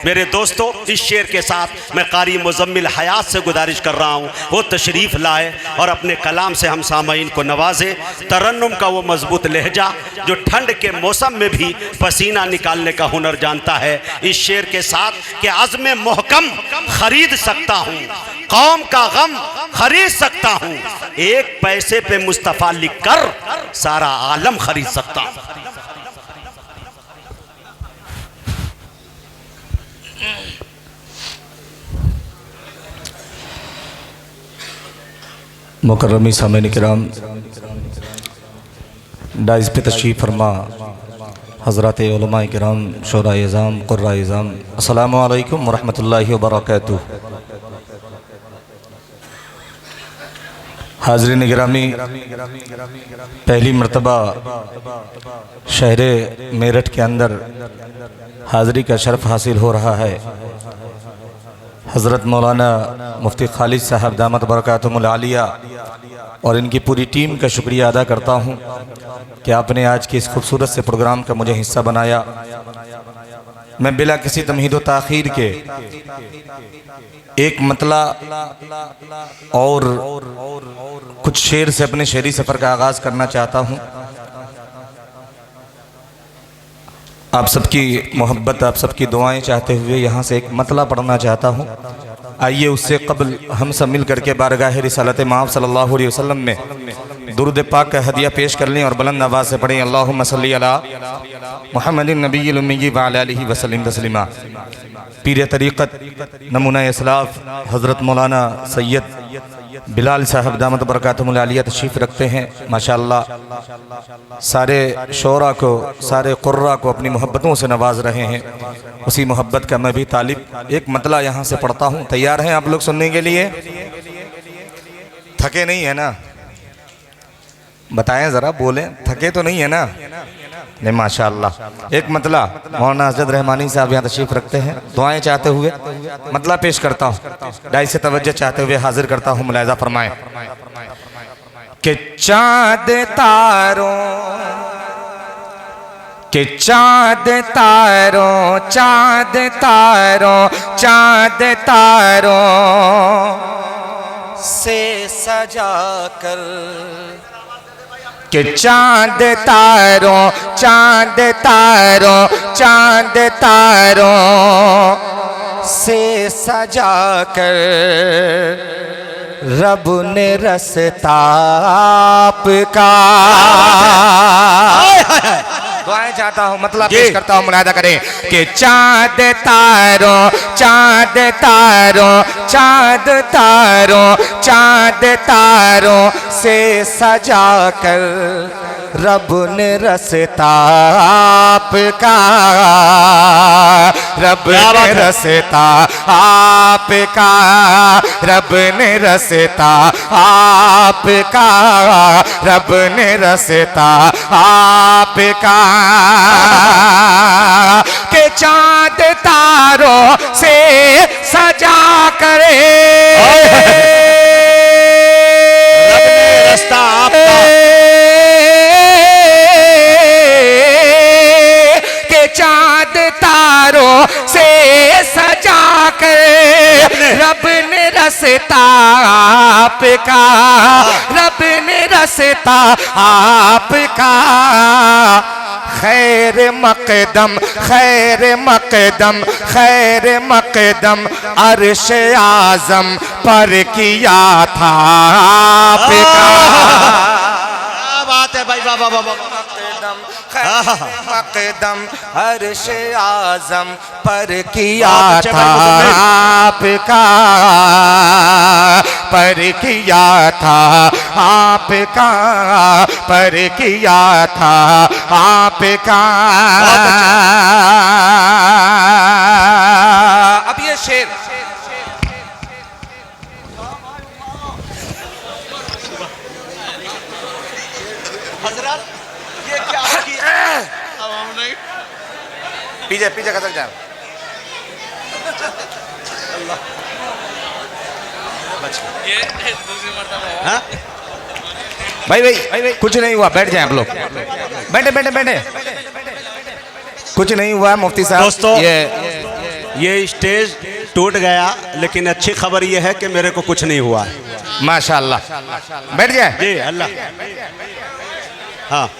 मेरे दोस्तों, इस शेर के साथ मैं कारी मुज़म्मिल हयात से गुजारिश कर रहा हूँ वो तशरीफ़ लाए और अपने कलाम से हम सामईन को नवाजे। तरन्नुम का वो मजबूत लहजा जो ठंड के मौसम में भी पसीना निकालने का हुनर जानता है। इस शेर के साथ कि अज़्म मोहकम खरीद सकता हूँ, कौम का गम खरीद सकता हूँ, एक पैसे पे मुस्तफ़ा लिख कर सारा आलम खरीद सकता हूँ। मुकर्रमी सामईन किराम, डाइस पे तशरीफ़ फरमा हज़रात उलमा किराम, शोरा इज़ाम, क़ुर्रा इज़ाम, अस्सलामु अलैकुम व रहमतुल्लाहि व बरकातुहू। हाज़रीन गिरामी, पहली मरतबा शहर मेरठ के अंदर हाज़री का शर्फ़ हासिल हो रहा है। हज़रत मौलाना मुफ्ती खालिद साहब दामत बरकातुहुमुल आलिया और इनकी पूरी टीम का शुक्रिया अदा करता हूँ कि आपने आज के इस खूबसूरत से प्रोग्राम का मुझे हिस्सा बनाया। मैं बिला किसी तमहीद व ताख़ीर के एक मतला और कुछ शेर से अपने शेरी सफ़र का आगाज़ करना चाहता हूँ। आप सबकी मोहब्बत, आप सबकी दुआएं चाहते हुए यहाँ से एक मतला पढ़ना चाहता हूँ। आइए उससे कबल हम सब मिल करके बारगाह रिसालत माब सल्लल्लाहु अलैहि वसल्लम में दुरूद पाक का हदिया पेश कर लें और बुलंद आवाज़ से पढ़ें अल्लाहुम्मा सल्ली अला मुहम्मदिन नबिय्यिल उम्मी व अला आलिहि वसल्लम तस्लीमा। पीर तरीक़त नमूना इस्लाफ़ हज़रत मौलाना सैयद बिलाल साहब दामत बरकातुहुमुल आलिया तशरीफ़ रखते हैं। माशाअल्लाह सारे शोरा को, सारे क़ुर्रा को अपनी मोहब्बतों से नवाज़ रहे हैं। उसी मोहब्बत का मैं भी तालिब एक मतला यहाँ से पढ़ता हूँ। तैयार हैं आप लोग सुनने के लिए? थके नहीं है ना? बताएं ज़रा, बोलें, थके तो नहीं है ना? नहीं, माशाअल्लाह। एक मतला मौलाना हज़रत रहमानी साहब यहाँ तशरीफ़ रखते हैं। दुआएं चाहते हुए मतला पेश करता हूँ। डाई से तवज्जो चाहते हुए हाजिर करता हूँ। मुलाहिज़ा फरमाएं कि चाँद तारों के चाँद तारों, चाँद तारों, चाँद तारों से सजा कर कि चाँद तारों, चाँद तारों, चाँद तारों से सजा कर रब ने रस्ता आपका। दुआएं चाहता हूँ, मतलब पेश करता हूँ, मुलाहिज़ा करें कि चाँद तारों, चाँद तारों, चाँद तारों, चाँद तारों से सजा कर रब ने रस्ता आपका, रब ने रस्ता आपका, रब ने रस्ता आपका, रब ने रस्ता आपका के चाँद तारों से सजा करे रब ने रास्ता आपका के चाँद तारों से सजा कर रब ने रस्ता आपका, रब ने रस्ता आपका। खैर मकदम, खैर मकदम, खैर मकदम अर्श आज़म पर किया था आपका। क्या बात है भाई, वाह वाह वाह वाह। मकदम अर्श आज़म पर किया था आपका, पर किया था आपका, पर किया था आपका। अब ये शेर हजरत, ये क्या पीछे पीछे खसक जाए। ये दूसरी मर्तबा भाई भाई भाई भाई कुछ नहीं हुआ, बैठ जाए आप लोग, बैठे बैठे बैठे, कुछ नहीं हुआ मुफ्ती साहब। दोस्तों, ये ये स्टेज टूट गया, लेकिन अच्छी खबर ये है कि मेरे को कुछ नहीं हुआ है। माशाअल्लाह, बैठ जाए जी अल्लाह। हाँ,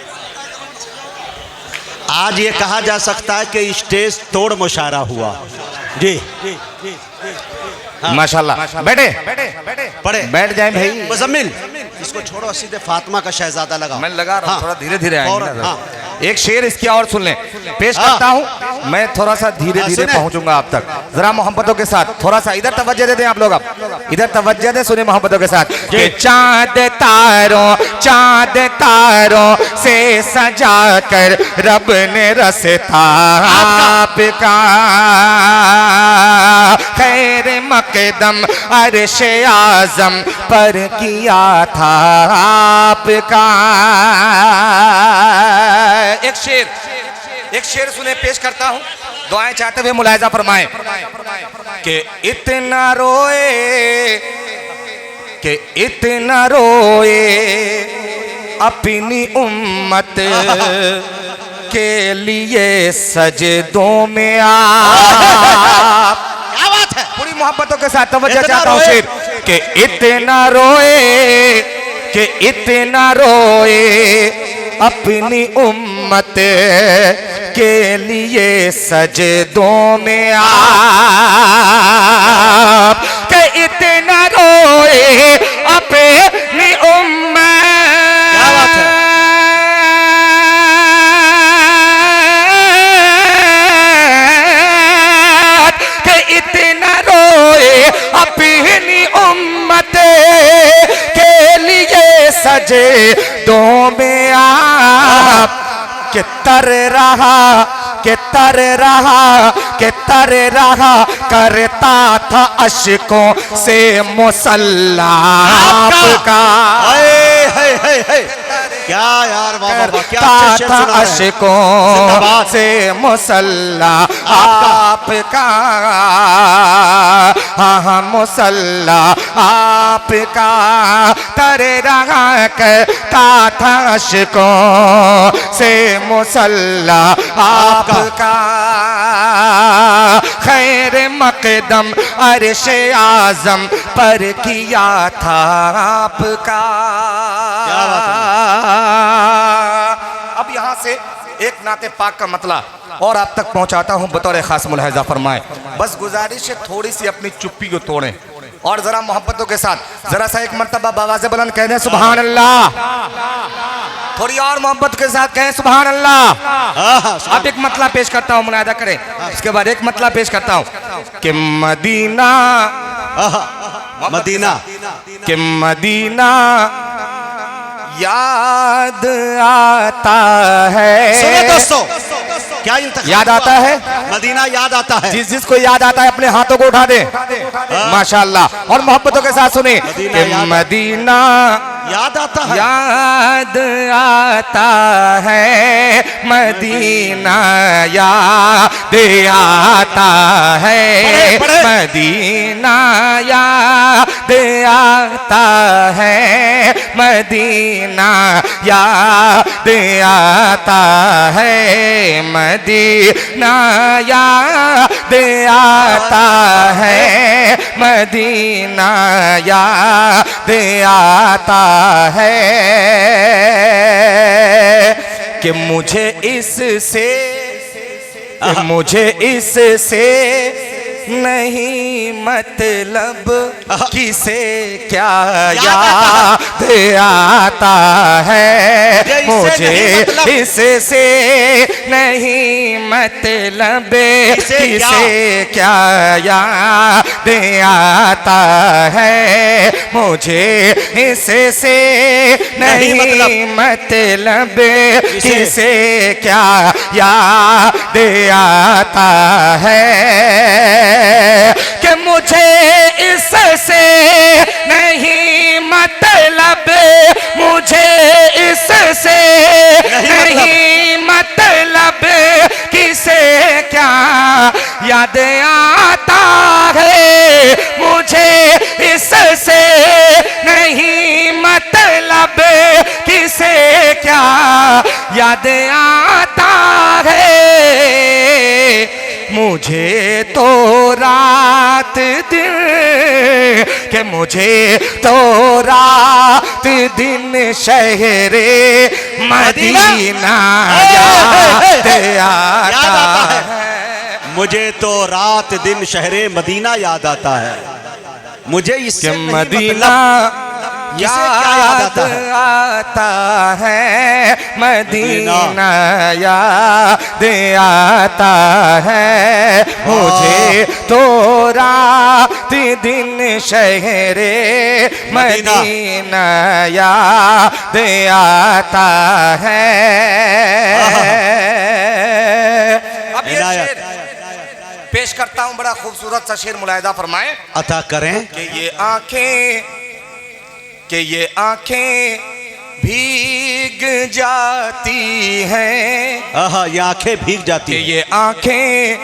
आज ये कहा जा सकता है कि स्टेज तोड़ मुशायरा हुआ। जी माशाअल्लाह, बैठे पढ़े बैठ जाए भाई। मुजम्मिल, इसको छोड़ो, सीधे फातिमा का शहजादा लगा। मैं लगा रहा हूँ, थोड़ा धीरे धीरे आएंगे फौरन, ना। हाँ। एक शेर इसकी और सुन लें, पेश हाँ। करता हूँ मैं, थोड़ा सा धीरे धीरे सुने। पहुंचूंगा आप तक, जरा मोहब्बतों के साथ। थोड़ा सा इधर तवज्जो दे दें आप लोग, अब इधर तवज्जो दें, सुने मोहब्बतों के साथ। कि चांद तारों से सजा कर रब ने रसता आपका, खैर मकदम अर्श आजम पर किया था आपका। एक शेर सुने, पेश करता हूं, दुआएं चाहते हुए मुलाहिजा फरमाएं कि इतना रोए अपनी उम्मत के लिए सजदों में आप। क्या बात है? पूरी मोहब्बतों के साथ तवज्जो इतना चाहता हूं रोए। शेर कि इतना रोए अपनी उम्मत के लिए सजदों में आप, कि इतना रोए अपनी उम्मत। क्या बात है? कि इतना रोए अपनी उम्मत के लिए सजदों में आप, कि तर रहा करता था अश्कों से मुसल्ला आपका। क्या यार, वाह वाह वाह, क्या करता अच्छा शेर था सुना है। अश्कों जिंदाबाद। से मुसल्ला आपका, हाँ मुसल्ला आपका। तर रहा करता था अश्कों से मुसल्ला आपका, खैर मकदम अर्श आजम पर किया था आपका। क्या बात अब यहाँ से एक नाते पाक का मतला और आप तक पहुँचाता हूँ बतौर खास मुलाहिजा फरमाएं। बस गुजारिश है थोड़ी सी अपनी चुप्पी को तोड़ें और जरा मोहब्बतों के साथ जरा सा एक मर्तबा बावाज़े बुलंद कह दें सुभान अल्लाह। थोड़ी और मोहब्बत के साथ कहें सुभान अल्लाह। अब एक मतला पेश करता हूँ, मुनादा करें। इसके बाद एक मतला पेश करता हूँ कि मदीना कि मदीना याद आता है। सुनो दोस्तों, क्या याद आता है? मदीना याद आता है। जिसको याद आता है अपने हाथों को उठा दे माशाअल्लाह। और मोहब्बतों के साथ सुने कि मदीना याद आता है। याद आता है, मदीना याद आता है, मदीना याद आता है, मदीना याद आता है, मदीना याद आता है, मदीना याद आता है। कि मुझे इससे नहीं मतलब किसे क्या याद आता है। मुझे इससे नहीं मतलब किसे क्या याद आता है। मुझे इससे नहीं मतलब किसे क्या याद आता है। कि मुझे इससे नहीं मतलब, मुझे इससे नहीं मतलब किसे क्या याद आता है। मुझे इससे नहीं मतलब किसे क्या याद आता है। मुझे तो रात दिन के मुझे तो रात दिन शहरे मदीना याद आता है। मुझे तो रात दिन शहरे मदीना याद आता है। मुझे इससे मदीना याद आता है, मदीना याद आता है। मुझे तो रात दिन शहरे मदीना याद आता है। अब ये शेर पेश करता हूँ, बड़ा खूबसूरत सा शेर, मुलाहिजा फरमाएं। अता करें कि ये आंखें भीग जाती हैं। आहा, ये आंखें भीग जाती कि हैं। ये आंखें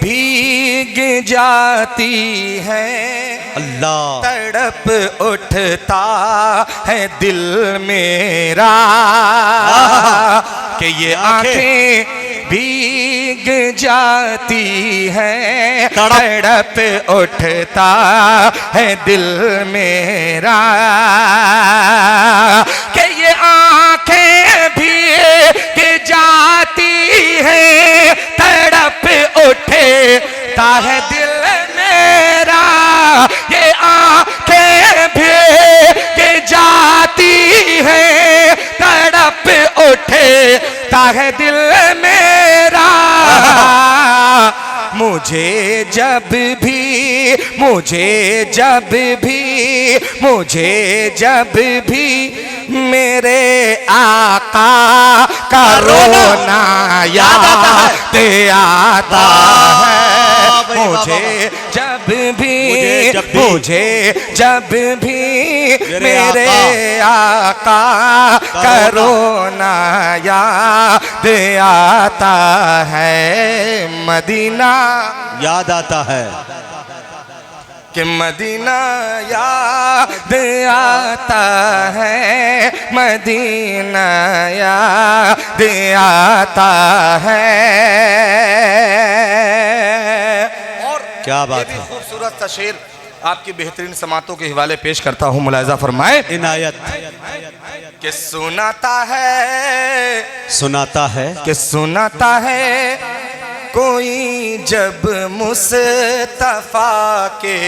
भीग जाती हैं। अल्लाह, तड़प उठता है दिल मेरा। कि ये आंखें भीग जाती हैं, तड़प उठता है दिल मेरा। कि ये आंखें भीग जाती हैं, तड़प उठता है दिल मेरा। ये आंखें भीग जाती हैं, तड़प उठता है दिल मेरा। मुझे जब भी मेरे आका का रोना याद आता है। मुझे जब भी मेरे आका का रोना याद आता है। मदीना याद आता है। कि मदीना याद आता है, मदीना याद आता है। और क्या बात है। खूबसूरत सा शेर आपकी बेहतरीन समातों के हवाले पेश करता हूँ, मुलाहिजा फरमाए। इनायत कि सुनाता है कोई जब मुस्तफा के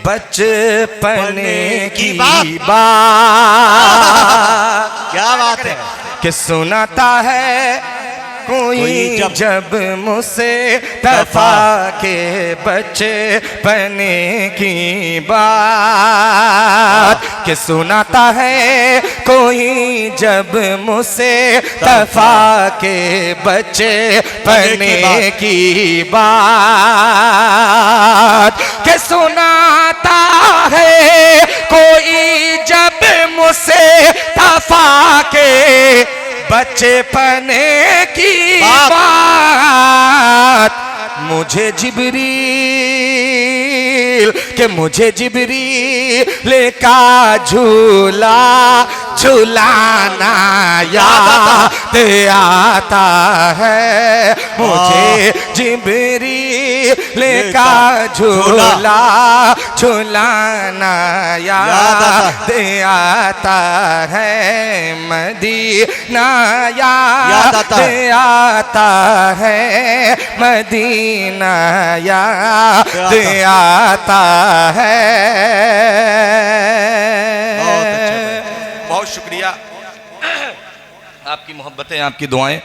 बचपन की बात। क्या बात है। कि सुनाता है कोई जब मुस्तफा के बचपन की बात। कि सुनाता है कोई जब मुस्तफा के बचपन की बात। कि सुनाता है कोई जब मुस्तफा के बचपन की बात। मुझे जिब्रील का झूलाना याद आता है। मुझे जिब्रील का झूलाना याद आता है। मदीना याद आता है, मदीना याद आता है। बहुत शुक्रिया, आपकी मोहब्बतें, आपकी दुआएं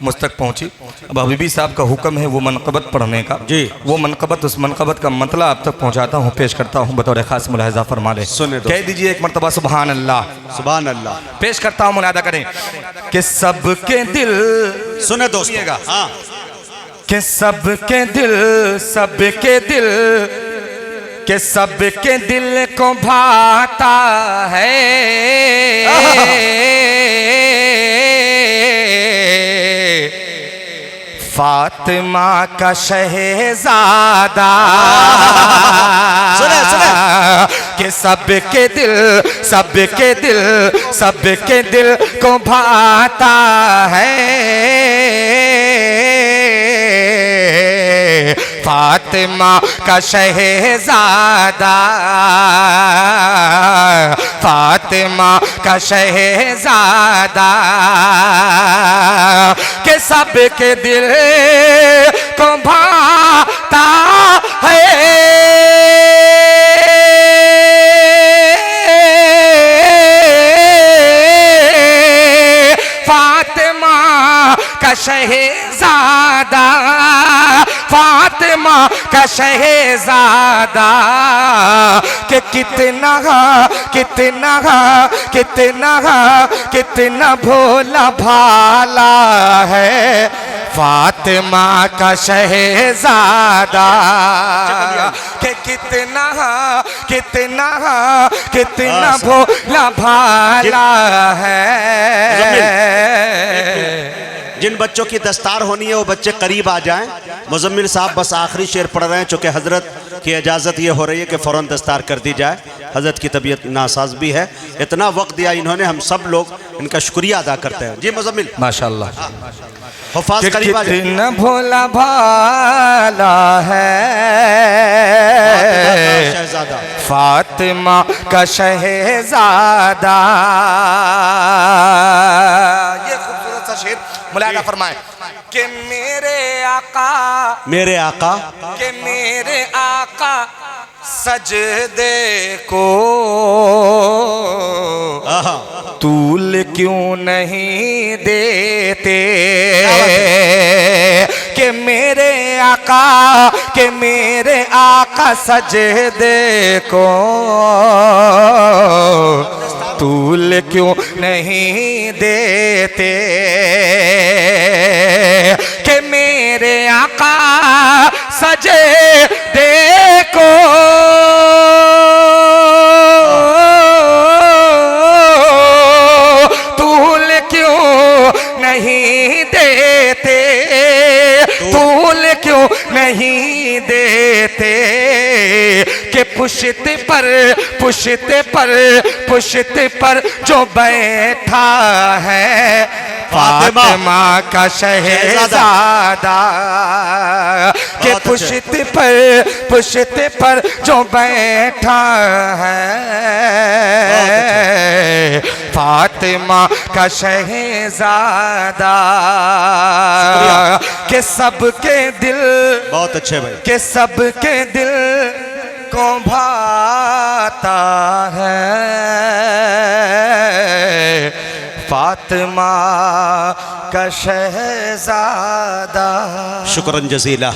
मुझ तक पहुंची। अब हबीबी साहब का हुक्म है वो मनक़बत पढ़ने का जी। वो मनक़बत, उस मनक़बत का मतलब आप तक पहुंचाता हूं, पेश करता हूं, बतौर खास मुलाहिज़ा फरमा ले। कह दीजिए एक मरतबा सुभान अल्लाह। सुभान अल्लाह। पेश करता हूं, मुलाहिज़ा करें कि सबके दिल, सुने दोस्तों, हाँ, कि सबके दिल को भाता है फातिमा का शहजादा। कि सबके दिल को भाता है फातिमा का शहजादा, फातिमा का शहजादा के सबके दिल को भाता है फातिमा का शहजादा, फातिमा का शहजादा कि कितना कितना कितना कितना भोला भाला है फातिमा का शहजादा कि कितना कितना कितना भोला भाला है। जिन बच्चों की दस्तार होनी है वो बच्चे करीब आ जाएं। मुजम्मिल साहब बस आखिरी शेर पढ़ रहे हैं, चूँकि हजरत की इजाज़त ये हो रही है कि फ़ौरन दस्तार कर दी जाए। हजरत की तबीयत नासाज भी है, इतना वक्त दिया इन्होंने, हम सब लोग इनका शुक्रिया अदा करते हैं। जी मुजम्मिल माशाअल्लाह। हुफ़ाज़ करीब आ जाए। कितना भोला भाला है शहजादा फातिमा का शहजादा। ये खूबसूरत सा शेर मुलाहिज़ा फरमाएं कि मेरे आका कि मेरे आका सजदे को तूल क्यों नहीं देते कि मेरे आका सजदे को तूल क्यों नहीं देते कि मेरे आका सजदे को तूल क्यों नहीं देते, तूल क्यों नहीं देते कि पुश्त पर जो बैठा है फातिमा का शहजादा के पुश्त पर जो बैठा है फातिमा का शहजादा के सबके दिल, बहुत अच्छे भाई, के सबके दिल को भाता है फातिमा का शहजादा। शुक्रन जज़ीला।